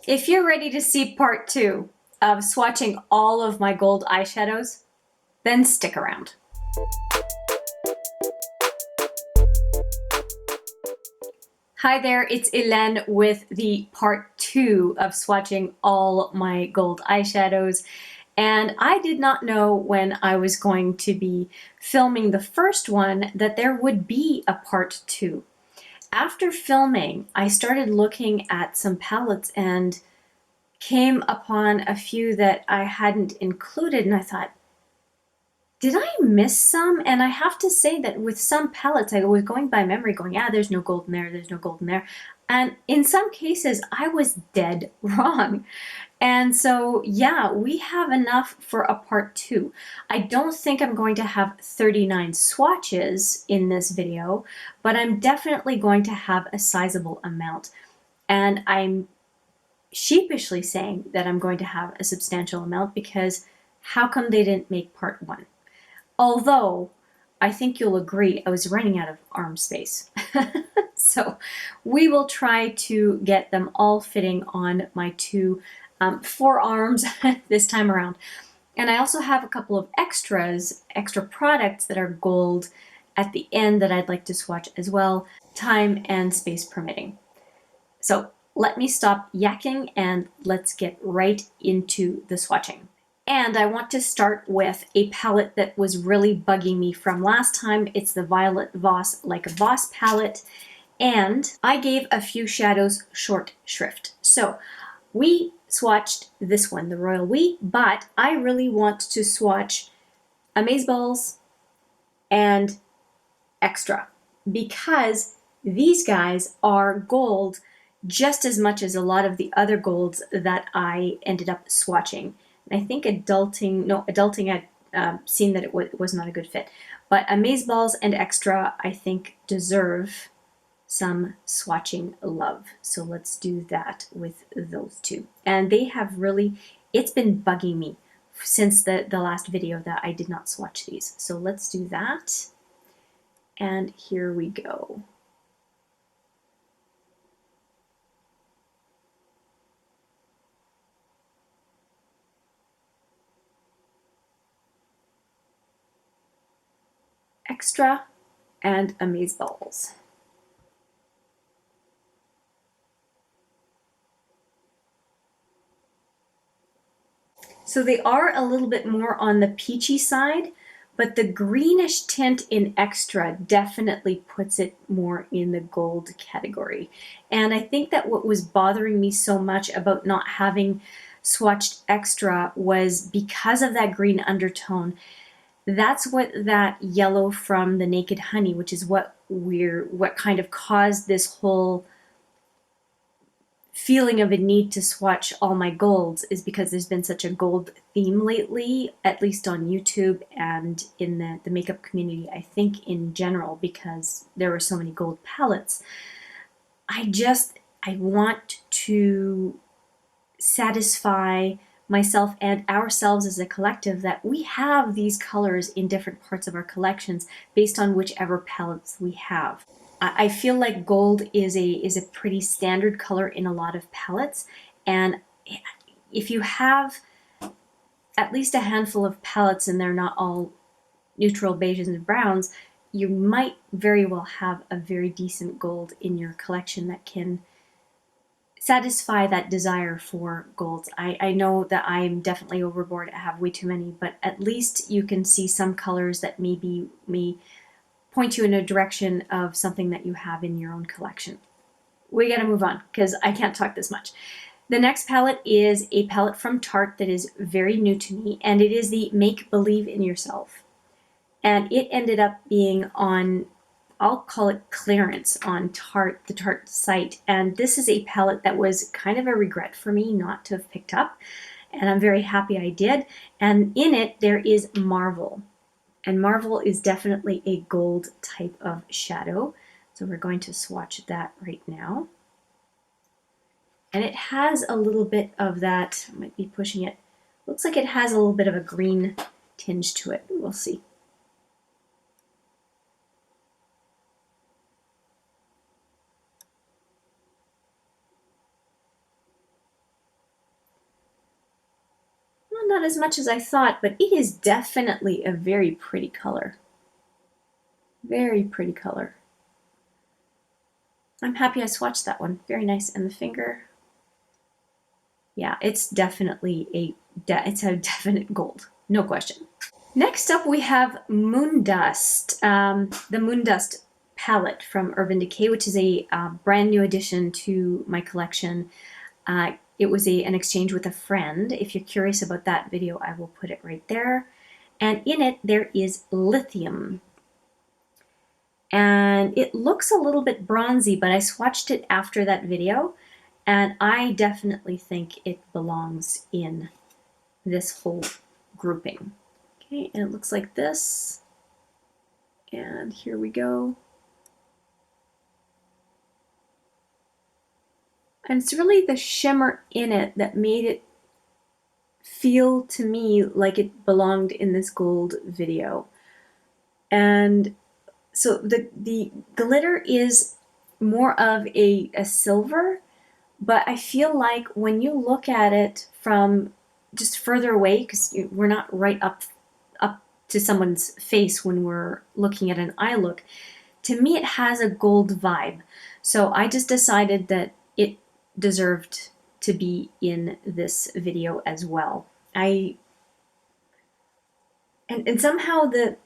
If you're ready to see part 2 of swatching all of my gold eyeshadows, then stick around. Hi there, it's Hélène with the part 2 of swatching all my gold eyeshadows. And I did not know when I was going to be filming the first one that there would be a part 2. After filming, I started looking at some palettes and came upon a few that I hadn't included, and I thought, did I miss some? And I have to say that with some palettes, I was going by memory going, yeah, there's no gold in there, there's no gold in there. And in some cases, I was dead wrong. And so, yeah, we have enough for a part 2. I don't think I'm going to have 39 swatches in this video, but I'm definitely going to have a sizable amount. And I'm sheepishly saying that I'm going to have a substantial amount because how come they didn't make part 1? Although, I think you'll agree, I was running out of arm space. So we will try to get them all fitting on my 2 forearms this time around. And I also have a couple of extra products that are gold at the end that I'd like to swatch as well, time and space permitting. So let me stop yakking and let's get right into the swatching. And I want to start with a palette that was really bugging me from last time. It's the Violet Voss Like a Voss palette. And I gave a few shadows short shrift. So we swatched this one, the Royal We, but I really want to swatch Amazeballs and Extra because these guys are gold just as much as a lot of the other golds that I ended up swatching. And I think Adulting I'd seen that it was not a good fit. But Amazeballs and Extra, I think, deserve some swatching love. So let's do that with those 2. And they have really, it's been bugging me since the last video that I did not swatch these. So let's do that. And here we go. Extra and Amazeballs. So they are a little bit more on the peachy side, but the greenish tint in Extra definitely puts it more in the gold category. And I think that what was bothering me so much about not having swatched Extra was because of that green undertone. That's what that yellow from the Naked Honey, which is what kind of caused this whole feeling of a need to swatch all my golds, is because there's been such a gold theme lately, at least on YouTube and in the makeup community, I think in general, because there were so many gold palettes. I want to satisfy myself and ourselves as a collective that we have these colors in different parts of our collections based on whichever palettes we have. I feel like gold is a pretty standard color in a lot of palettes, and if you have at least a handful of palettes and they're not all neutral beiges and browns, you might very well have a very decent gold in your collection that can satisfy that desire for golds. I know that I'm definitely overboard. I have way too many, but at least you can see some colors that maybe may point you in a direction of something that you have in your own collection. We gotta move on because I can't talk this much. The next palette is a palette from Tarte that is very new to me, and it is the Make Believe in Yourself. And it ended up being on, I'll call it clearance on Tarte, the Tarte site. And this is a palette that was kind of a regret for me not to have picked up. And I'm very happy I did. And in it, there is Marvel. And Marvel is definitely a gold type of shadow. So we're going to swatch that right now. And it has a little bit of that, I might be pushing it. Looks like it has a little bit of a green tinge to it. We'll see. not as much as I thought, but it is definitely a very pretty color. Very pretty color. I'm happy I swatched that one. Very nice. And the finger, yeah, it's definitely it's a definite gold, no question. Next up, we have Moondust, the Moondust palette from Urban Decay, which is a brand new addition to my collection. It was an exchange with a friend. If you're curious about that video, I will put it right there. And in it, there is lithium. And it looks a little bit bronzy, but I swatched it after that video, and I definitely think it belongs in this whole grouping. Okay, and it looks like this. And here we go. And it's really the shimmer in it that made it feel to me like it belonged in this gold video. And so the glitter is more of a silver, but I feel like when you look at it from just further away, because we're not right up to someone's face when we're looking at an eye look, to me it has a gold vibe. So I just decided that it deserved to be in this video as well. And somehow the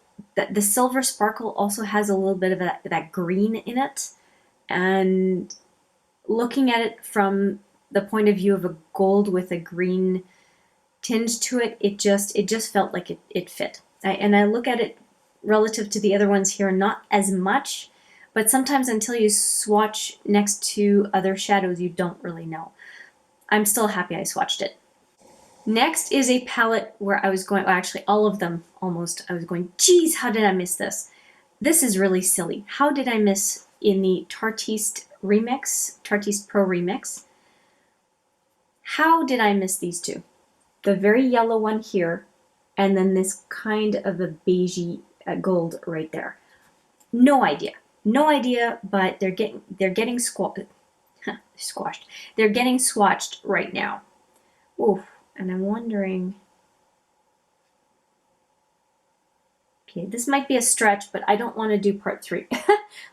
silver sparkle also has a little bit of that green in it. And looking at it from the point of view of a gold with a green tinge to it, it just felt like it fit. And I look at it relative to the other ones here, not as much, but sometimes until you swatch next to other shadows, you don't really know. I'm still happy I swatched it. Next is a palette where I was going, well, actually all of them almost, I was going, geez, how did I miss this? This is really silly. How did I miss in the Tarteist remix, Tarteist Pro remix? How did I miss these two? The very yellow one here, and then this kind of a beigey gold right there. No idea. No idea, but they're getting squashed. They're getting swatched right now. Ooh, and I'm wondering. Okay, this might be a stretch, but I don't want to do part 3.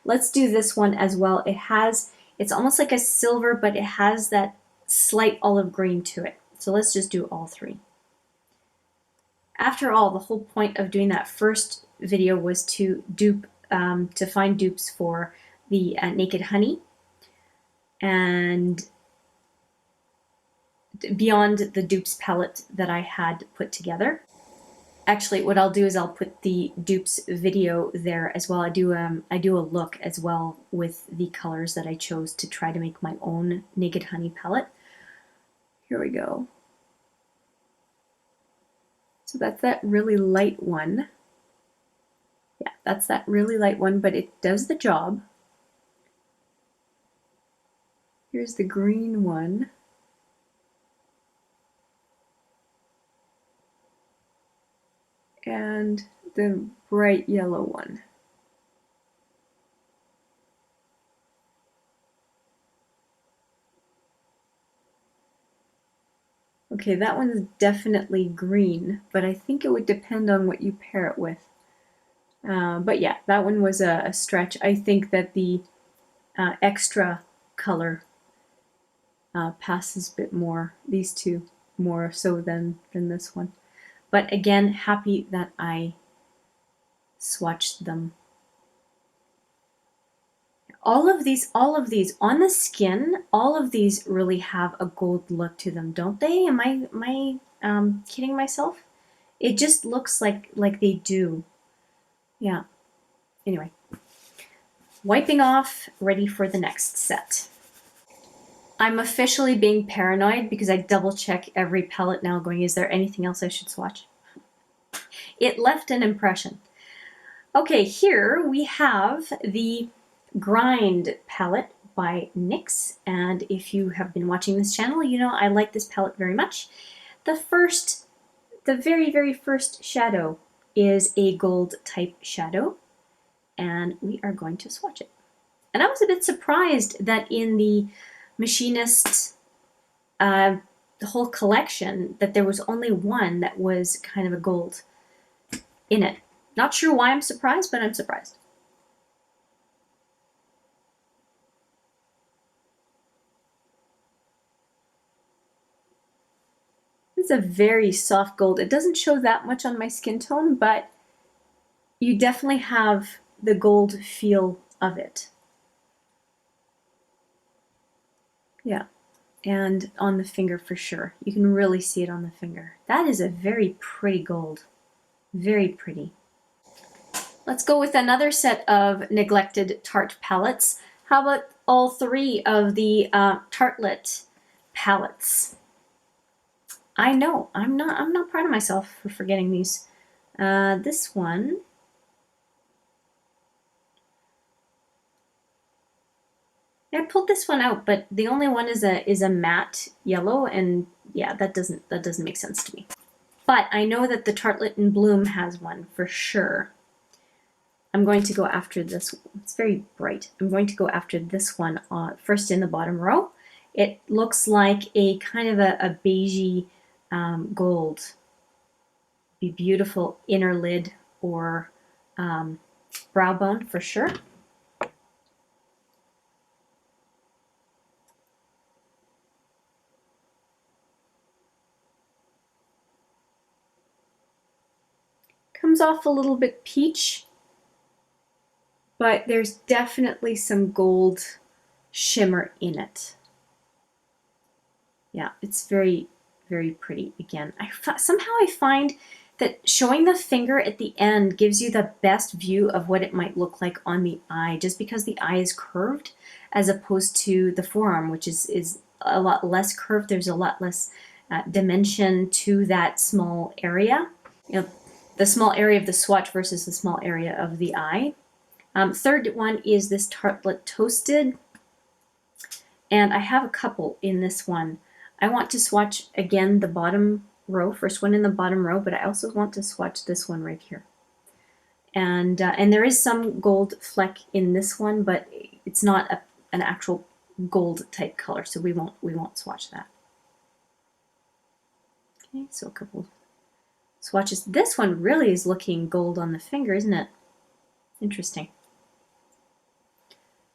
Let's do this one as well. It's almost like a silver, but it has that slight olive green to it. So let's just do all 3. After all, the whole point of doing that first video was to find dupes for the Naked Honey, and beyond the dupes palette that I had put together. Actually, what I'll do is I'll put the dupes video there as well. I do a look as well with the colors that I chose to try to make my own Naked Honey palette. Here we go. So that's that really light one. Yeah, that's that really light one, but it does the job. Here's the green one. And the bright yellow one. Okay, that one's definitely green, but I think it would depend on what you pair it with. But yeah, that one was a stretch. I think that the extra color passes a bit more, these two, more so than this one. But again, happy that I swatched them. All of these on the skin, all of these really have a gold look to them, don't they? Am I kidding myself? It just looks like they do. Yeah. Anyway, wiping off, ready for the next set. I'm officially being paranoid because I double check every palette now going, is there anything else I should swatch? It left an impression. Okay, here we have the Grind palette by NYX, and if you have been watching this channel, you know I like this palette very much. The very, very first shadow is a gold type shadow, and we are going to swatch it. And I was a bit surprised that in the Machinist the whole collection that there was only one that was kind of a gold in it. Not sure why I'm surprised, but I'm surprised. It's a very soft gold. It doesn't show that much on my skin tone, but you definitely have the gold feel of it. Yeah, and on the finger for sure. You can really see it on the finger. That is a very pretty gold. Very pretty. Let's go with another set of neglected Tarte palettes. How about all three of the Tartelette palettes? I know, I'm not proud of myself for forgetting these. This one, I pulled this one out, but the only one is a matte yellow, and yeah, that doesn't make sense to me. But I know that the Tartelette in Bloom has one for sure. I'm going to go after this. It's very bright. I'm going to go after this one first in the bottom row. It looks like a kind of a beigey gold. Be beautiful inner lid or brow bone for sure. Comes off a little bit peach, but there's definitely some gold shimmer in it. Yeah, it's very, very pretty. Again, somehow I find that showing the finger at the end gives you the best view of what it might look like on the eye, just because the eye is curved as opposed to the forearm, which is a lot less curved. There's a lot less dimension to that small area. You know, the small area of the swatch versus the small area of the eye. Third one is this Tartelette Toasted, and I have a couple in this one. I want to swatch again the bottom row, first one in the bottom row, but I also want to swatch this one right here. And there is some gold fleck in this one, but it's not an actual gold type color, so we won't swatch that. Okay, so a couple swatches. This one really is looking gold on the finger, isn't it? Interesting.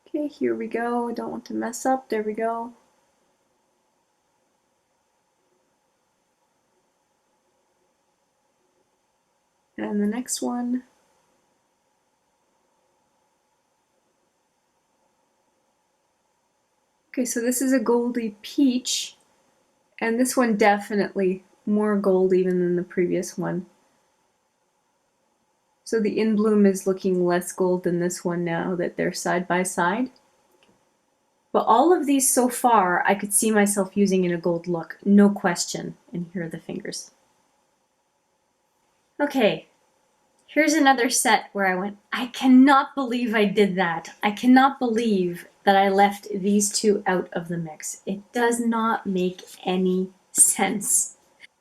Okay, here we go. I don't want to mess up. There we go. And the next one. Okay, so this is a goldy peach, and this one definitely more gold even than the previous one. So the In Bloom is looking less gold than this one now that they're side by side. But all of these so far, I could see myself using in a gold look, no question. And here are the fingers. Okay, here's another set where I went, I cannot believe I did that. I cannot believe that I left these two out of the mix. It does not make any sense.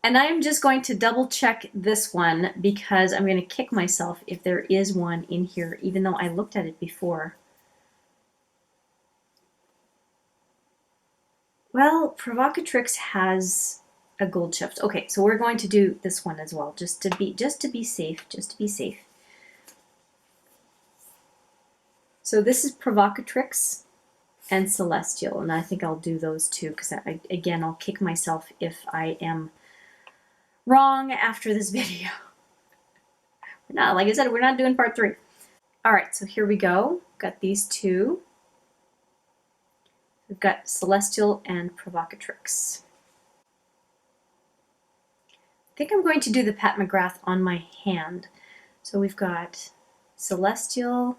And I am just going to double check this one because I'm going to kick myself if there is one in here, even though I looked at it before. Well, Provocatrix has a gold shift. Okay, so we're going to do this one as well, just to be safe, So this is Provocatrix and Celestial, and I think I'll do those two because again, I'll kick myself if I am wrong after this video. Like I said, we're not doing part 3. All right, so here we go. Got these two. We've got Celestial and Provocatrix. I think I'm going to do the Pat McGrath on my hand. So we've got Celestial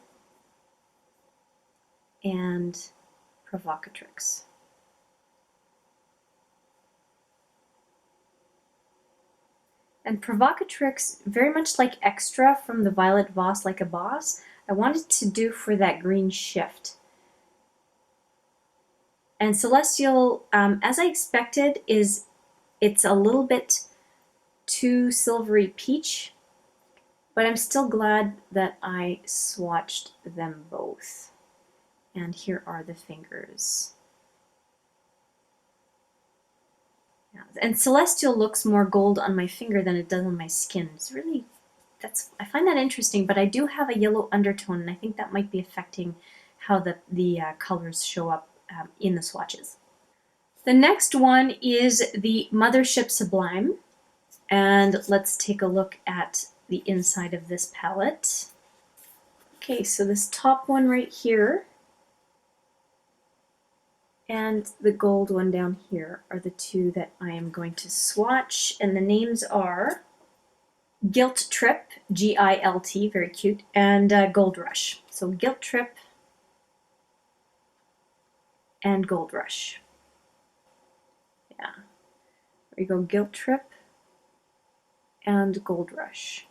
and Provocatrix. And Provocatrix, very much like Extra from the Violet Voss Like a Boss, I wanted to do for that green shift. And Celestial, as I expected, it's a little bit too silvery peach, but I'm still glad that I swatched them both. And here are the fingers. Yeah. And Celestial looks more gold on my finger than it does on my skin. It's really, I find that interesting, but I do have a yellow undertone, and I think that might be affecting how the colors show up in the swatches. The next one is the Mothership Sublime, and let's take a look at the inside of this palette. Okay, so this top one right here and the gold one down here are the two that I am going to swatch, and the names are Guilt Trip, G-I-L-T, very cute, and Gold Rush. So Guilt Trip and Gold Rush. Yeah, there you go, Guilt Trip and Gold Rush.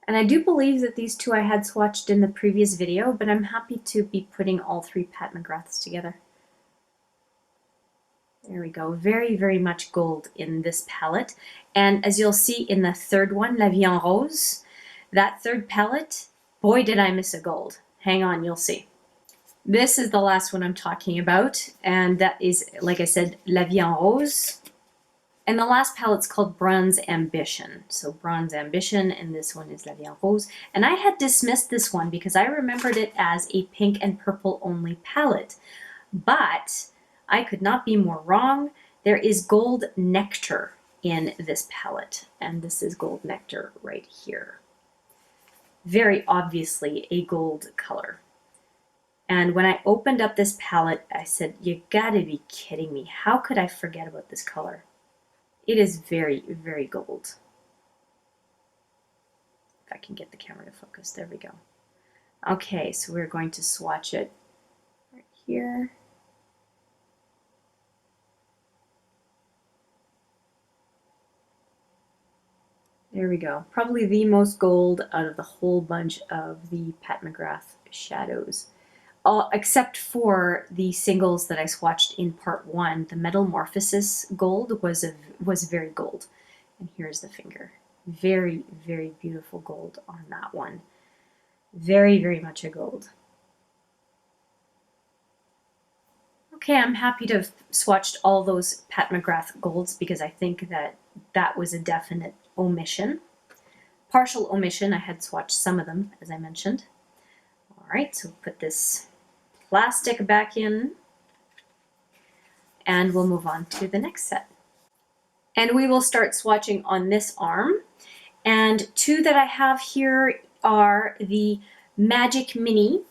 And I do believe that these two I had swatched in the previous video, but I'm happy to be putting all three Pat McGraths together. There we go, very, very much gold in this palette. And as you'll see in the third one, La Vie en Rose, that third palette, boy did I miss a gold. Hang on, you'll see. This is the last one I'm talking about, and that is, like I said, La Vie en Rose. And the last palette's called Bronze Ambition. So Bronze Ambition, and this one is La Vie en Rose. And I had dismissed this one because I remembered it as a pink and purple only palette. But I could not be more wrong. There is Gold Nectar in this palette, and this is Gold Nectar right here. Very obviously a gold color. And when I opened up this palette, I said, you gotta be kidding me. How could I forget about this color? It is very, very gold. If I can get the camera to focus, there we go. Okay, so we're going to swatch it right here. There we go. Probably the most gold out of the whole bunch of the Pat McGrath shadows. Except for the singles that I swatched in part one. The Metamorphosis gold was very gold. And here's the finger. Very, very beautiful gold on that one. Very, very much a gold. Okay, I'm happy to have swatched all those Pat McGrath golds because I think that that was a definite omission. Partial omission, I had swatched some of them, as I mentioned. All right, so put this plastic back in, and we'll move on to the next set. And we will start swatching on this arm. And two that I have here are the Magic Mini,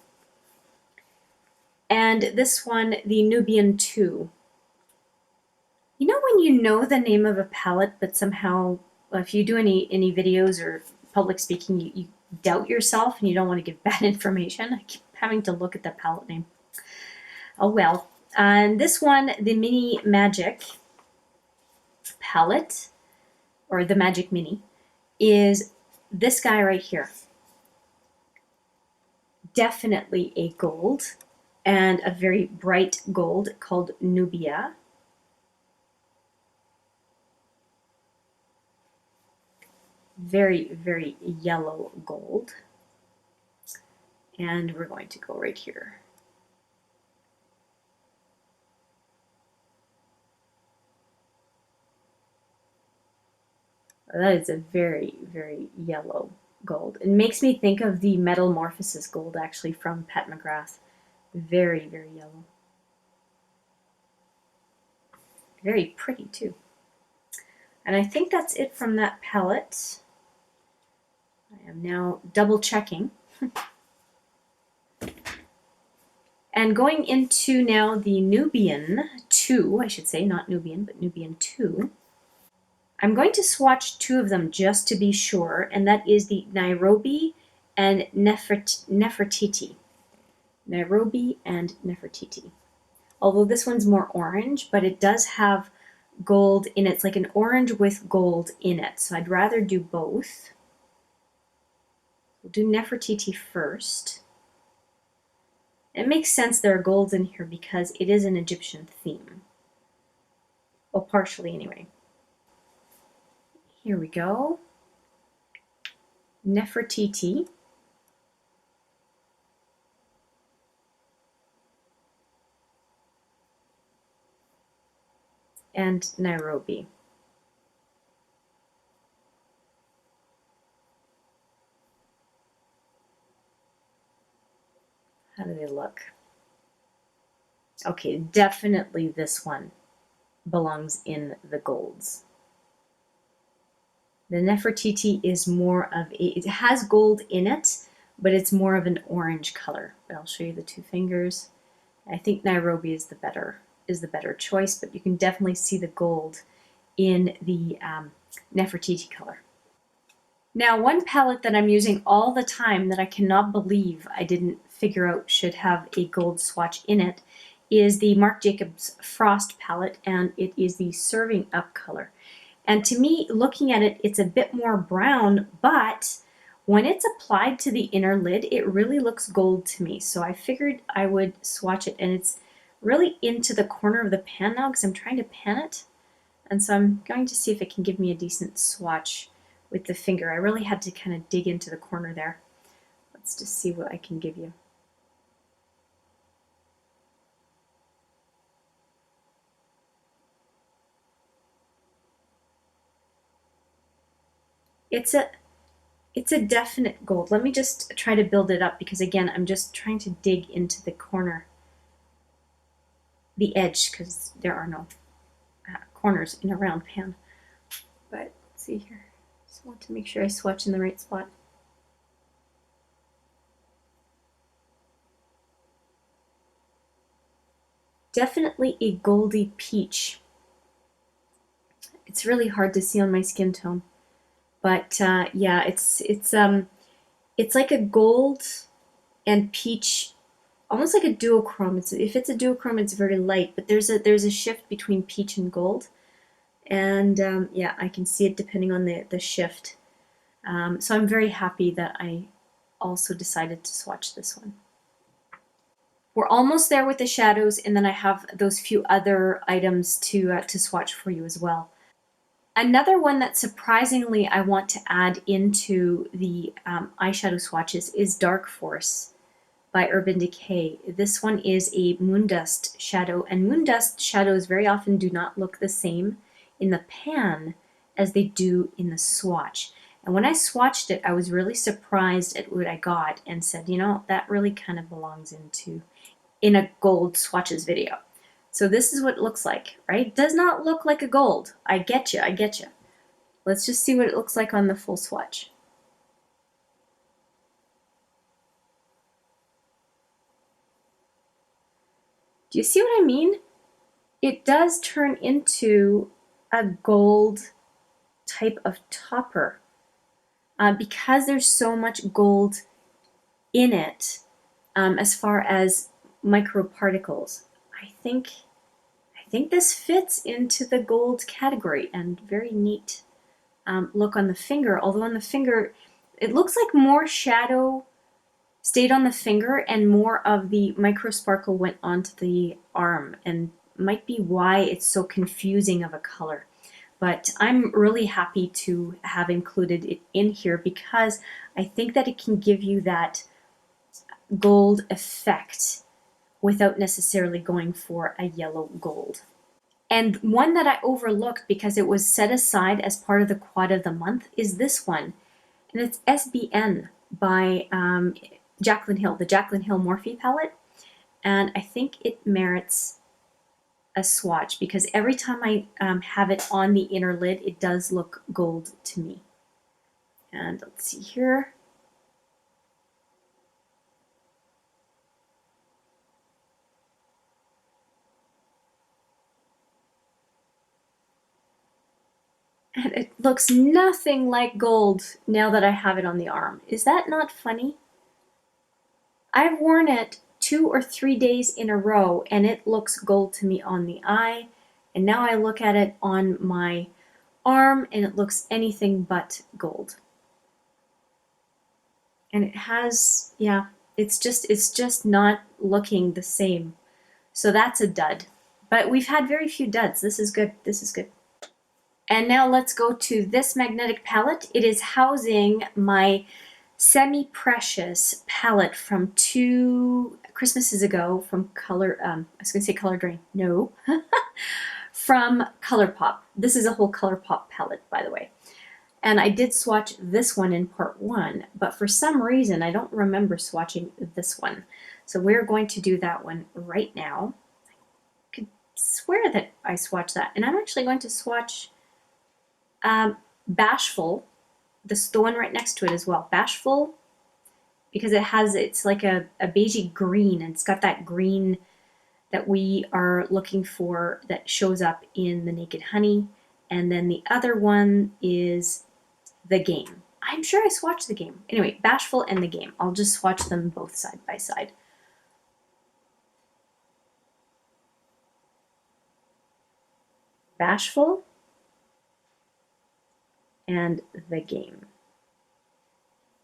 and this one, the Nubian 2. You know when you know the name of a palette, but somehow, if you do any videos or public speaking, you doubt yourself and you don't want to give bad information? I keep having to look at the palette name. Oh well. And this one, the Mini Magic palette, or the Magic Mini, is this guy right here. Definitely a gold, and a very bright gold called Nubia. Very, very yellow gold. And we're going to go right here. That is a very, very yellow gold. It makes me think of the Metamorphosis gold, actually, from Pat McGrath. Very, very yellow. Very pretty, too. And I think that's it from that palette. I am now double checking. And going into now the Nubian 2, I should say, not Nubian, but Nubian 2. I'm going to swatch two of them just to be sure, and that is the Nairobi and Nefertiti. Nairobi and Nefertiti. Although this one's more orange, but it does have gold in it. It's like an orange with gold in it, so I'd rather do both. We'll do Nefertiti first. It makes sense there are golds in here because it is an Egyptian theme. Well, partially anyway. Here we go. Nefertiti. and Nairobi. How do they look? Okay, definitely this one belongs in the golds. The Nefertiti is more of it has gold in it, but it's more of an orange color. But I'll show you the two fingers. I think Nairobi is the better choice, but you can definitely see the gold in the Nefertiti color. Now, one palette that I'm using all the time that I cannot believe I didn't figure out should have a gold swatch in it is the Marc Jacobs Frost palette, and it is the Serving Up color. And to me, looking at it, it's a bit more brown, but when it's applied to the inner lid, it really looks gold to me. So I figured I would swatch it, and it's really into the corner of the pan now because I'm trying to pan it. And so I'm going to see if it can give me a decent swatch with the finger. I really had to kind of dig into the corner there. Let's just see what I can give you. It's a definite gold. Let me just try to build it up because again, I'm just trying to dig into the corner, the edge, because there are no corners in a round pan. But let's see here. Just want to make sure I swatch in the right spot. Definitely a goldy peach. It's really hard to see on my skin tone. But yeah, it's like a gold and peach, almost like a duochrome. If it's a duochrome, it's very light, but there's a shift between peach and gold, and yeah, I can see it depending on the shift. So I'm very happy that I also decided to swatch this one. We're almost there with the shadows, and then I have those few other items to swatch for you as well. Another one that surprisingly I want to add into the eyeshadow swatches is Dark Force by Urban Decay. This one is a Moondust shadow, and Moondust shadows very often do not look the same in the pan as they do in the swatch. And when I swatched it, I was really surprised at what I got and said, you know, that really kind of belongs in a gold swatches video. So this is what it looks like, right? It does not look like a gold. I get you, I get you. Let's just see what it looks like on the full swatch. Do you see what I mean? It does turn into a gold type of topper because there's so much gold in it as far as microparticles. I think this fits into the gold category, and very neat look on the finger. Although on the finger, it looks like more shadow stayed on the finger and more of the micro sparkle went onto the arm, and might be why it's so confusing of a color. But I'm really happy to have included it in here because I think that it can give you that gold effect without necessarily going for a yellow gold. And one that I overlooked because it was set aside as part of the quad of the month is this one. And it's SBN by Jaclyn Hill, the Jaclyn Hill Morphe palette. And I think it merits a swatch because every time I have it on the inner lid, it does look gold to me. And let's see here. And it looks nothing like gold now that I have it on the arm. Is that not funny? I've worn it 2 or 3 days in a row and it looks gold to me on the eye. And now I look at it on my arm and it looks anything but gold. And it has, yeah, it's just not looking the same. So that's a dud. But we've had very few duds. This is good. This is good. And now let's go to this magnetic palette. It is housing my semi-precious palette from 2 Christmases ago from Color, I was going to say Color Drain. No. from Colourpop. This is a whole Colourpop palette, by the way. And I did swatch this one in part 1, but for some reason I don't remember swatching this one. So we're going to do that one right now. I could swear that I swatched that. And I'm actually going to swatch Bashful, the one right next to it as well. Bashful, because it's like a beigey green, and it's got that green that we are looking for that shows up in the Naked Honey. And then the other one is The Game. I'm sure I swatched The Game. Anyway, Bashful and The Game. I'll just swatch them both side by side. Bashful and The Game.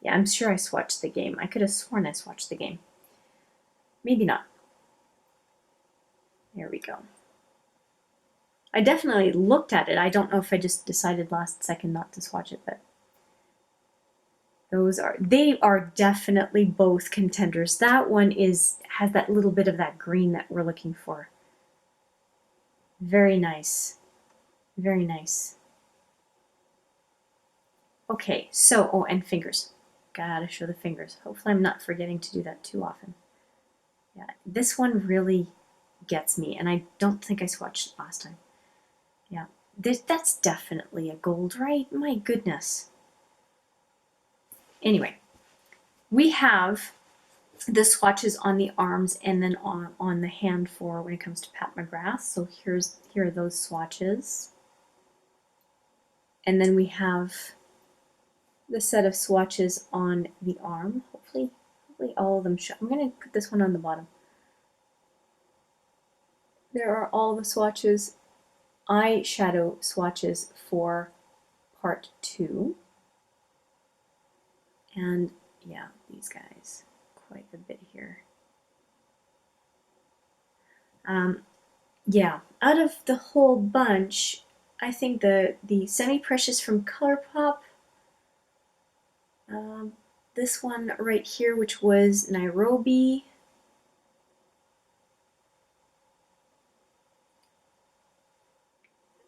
Yeah, I'm sure I swatched The Game. I could have sworn I swatched The Game. Maybe not. There we go. I definitely looked at it. I don't know if I just decided last second not to swatch it, but they are definitely both contenders. That one has that little bit of that green that we're looking for. Very nice. Very nice. Okay, so, oh, and fingers. Gotta show the fingers. Hopefully I'm not forgetting to do that too often. Yeah, this one really gets me, and I don't think I swatched last time. Yeah, that's definitely a gold, right? My goodness. Anyway, we have the swatches on the arms and then on the hand for when it comes to Pat McGrath. So here are those swatches. And then we have the set of swatches on the arm. Hopefully all of them show. I'm going to put this one on the bottom. There are all the swatches, eyeshadow swatches for part 2. And yeah, these guys, quite a bit here. Yeah, out of the whole bunch, I think the semi-precious from Colourpop, this one right here, which was Nairobi,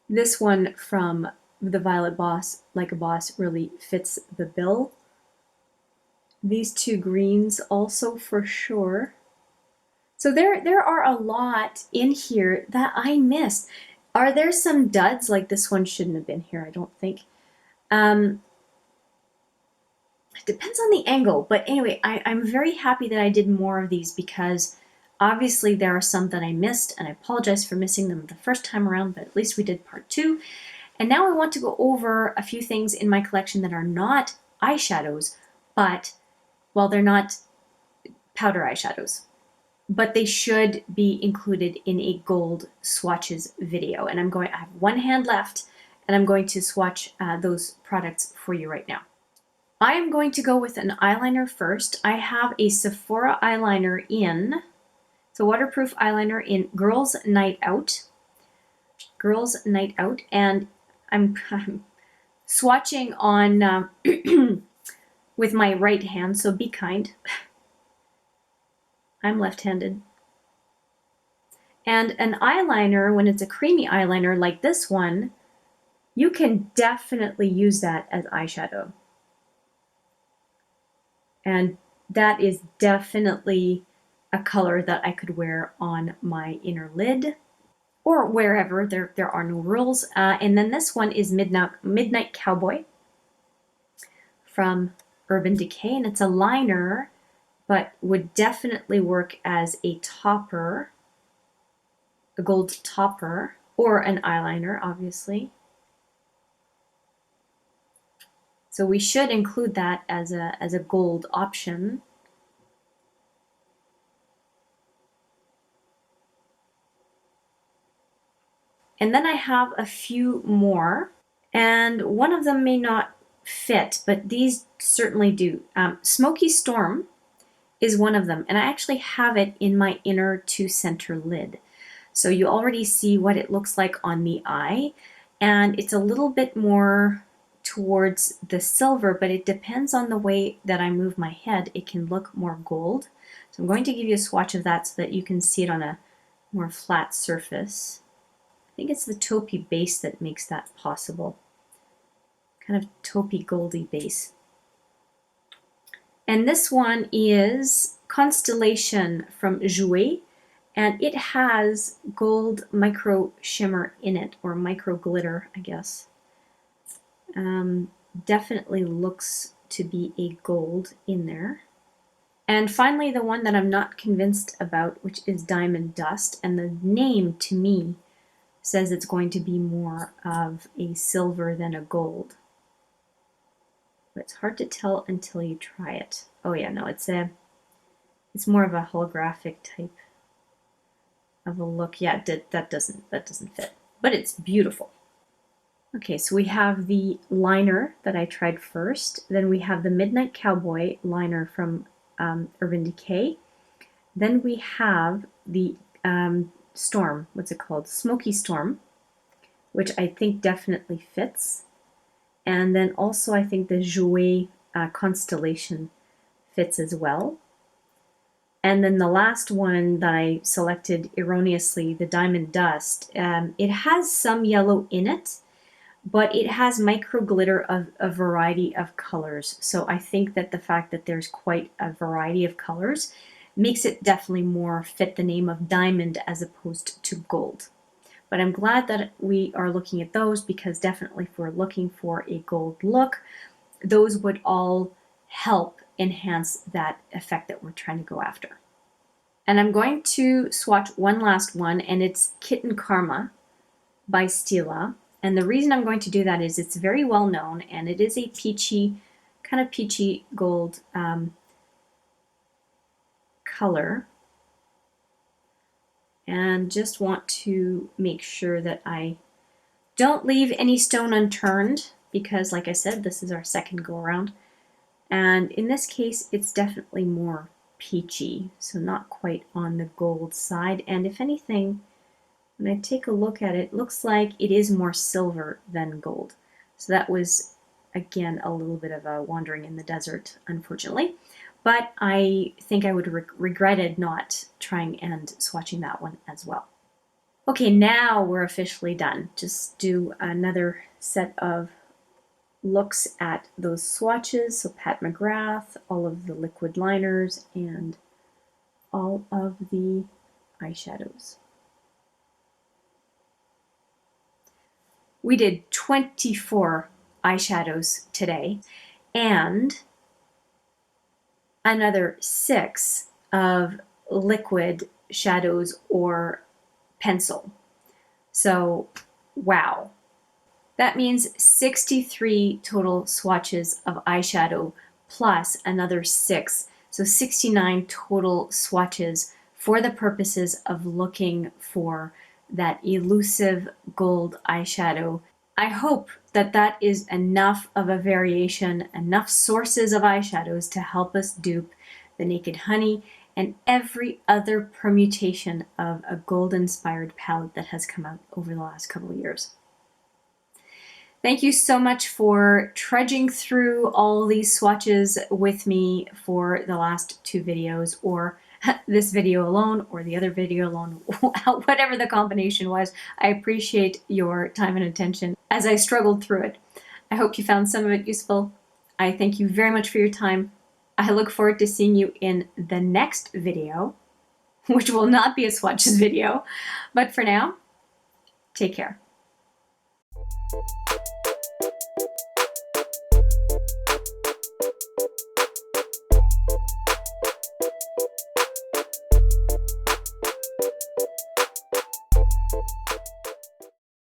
this one from the Violet Boss, Like a Boss, really fits the bill. These two greens also for sure. So there are a lot in here that I missed. Are there some duds? Like this one shouldn't have been here, I don't think. It depends on the angle, but anyway, I'm very happy that I did more of these because obviously there are some that I missed, and I apologize for missing them the first time around, but at least we did part 2. And now I want to go over a few things in my collection that are not eyeshadows, but, well, they're not powder eyeshadows, but they should be included in a gold swatches video. And I have one hand left, and I'm going to swatch those products for you right now. I am going to go with an eyeliner first. I have a Sephora eyeliner in, it's a waterproof eyeliner in Girls Night Out. Girls Night Out, and I'm swatching on with my right hand, so be kind. I'm left-handed. And an eyeliner, when it's a creamy eyeliner like this one, you can definitely use that as eyeshadow. And that is definitely a color that I could wear on my inner lid or wherever. There are no rules. And then this one is Midnight Cowboy from Urban Decay, and it's a liner, but would definitely work as a topper, a gold topper, or an eyeliner, obviously. So we should include that as a gold option. And then I have a few more, and one of them may not fit, but these certainly do. Smoky Storm is one of them, and I actually have it in my inner to center lid. So you already see what it looks like on the eye, and it's a little bit more towards the silver, but it depends on the way that I move my head. It can look more gold. So I'm going to give you a swatch of that so that you can see it on a more flat surface. think it's the taupey base that makes that possible. Kind of taupey goldy base. And this one is Constellation from Jouer, and it has gold micro shimmer in it, or micro glitter, I guess. Definitely looks to be a gold in there. And finally, the one that I'm not convinced about, which is Diamond Dust, and the name to me says it's going to be more of a silver than a gold. But it's hard to tell until you try it. Oh yeah, no, it's more of a holographic type of a look. Yeah, that doesn't fit, but it's beautiful. Okay, so we have the liner that I tried first. Then we have the Midnight Cowboy liner from Urban Decay. Then we have the Storm, what's it called? Smoky Storm, which I think definitely fits. And then also I think the Jouer Constellation fits as well. And then the last one that I selected erroneously, the Diamond Dust, it has some yellow in it, but it has micro glitter of a variety of colors. So I think that the fact that there's quite a variety of colors makes it definitely more fit the name of diamond as opposed to gold. But I'm glad that we are looking at those, because definitely if we're looking for a gold look, those would all help enhance that effect that we're trying to go after. And I'm going to swatch one last one, and it's Kitten Karma by Stila. And the reason I'm going to do that is it's very well known, and it is a peachy, kind of peachy gold color. And just want to make sure that I don't leave any stone unturned, because like I said, this is our second go around. And in this case, it's definitely more peachy, so not quite on the gold side. And if anything, when I take a look at it, it looks like it is more silver than gold. So that was, again, a little bit of a wandering in the desert, unfortunately. But I think I would have regretted not trying and swatching that one as well. Okay, now we're officially done. Just do another set of looks at those swatches. So Pat McGrath, all of the liquid liners, and all of the eyeshadows. We did 24 eyeshadows today, and another 6 of liquid shadows or pencil. So, wow. That means 63 total swatches of eyeshadow plus another 6. So 69 total swatches for the purposes of looking for that elusive gold eyeshadow. I hope that that is enough of a variation, enough sources of eyeshadows to help us dupe the Naked Honey and every other permutation of a gold-inspired palette that has come out over the last couple of years. Thank you so much for trudging through all these swatches with me for the last 2 videos, or this video alone, or the other video alone, whatever the combination was. I appreciate your time and attention as I struggled through it. I hope you found some of it useful. I thank you very much for your time. I look forward to seeing you in the next video, which will not be a swatches video. But for now, take care.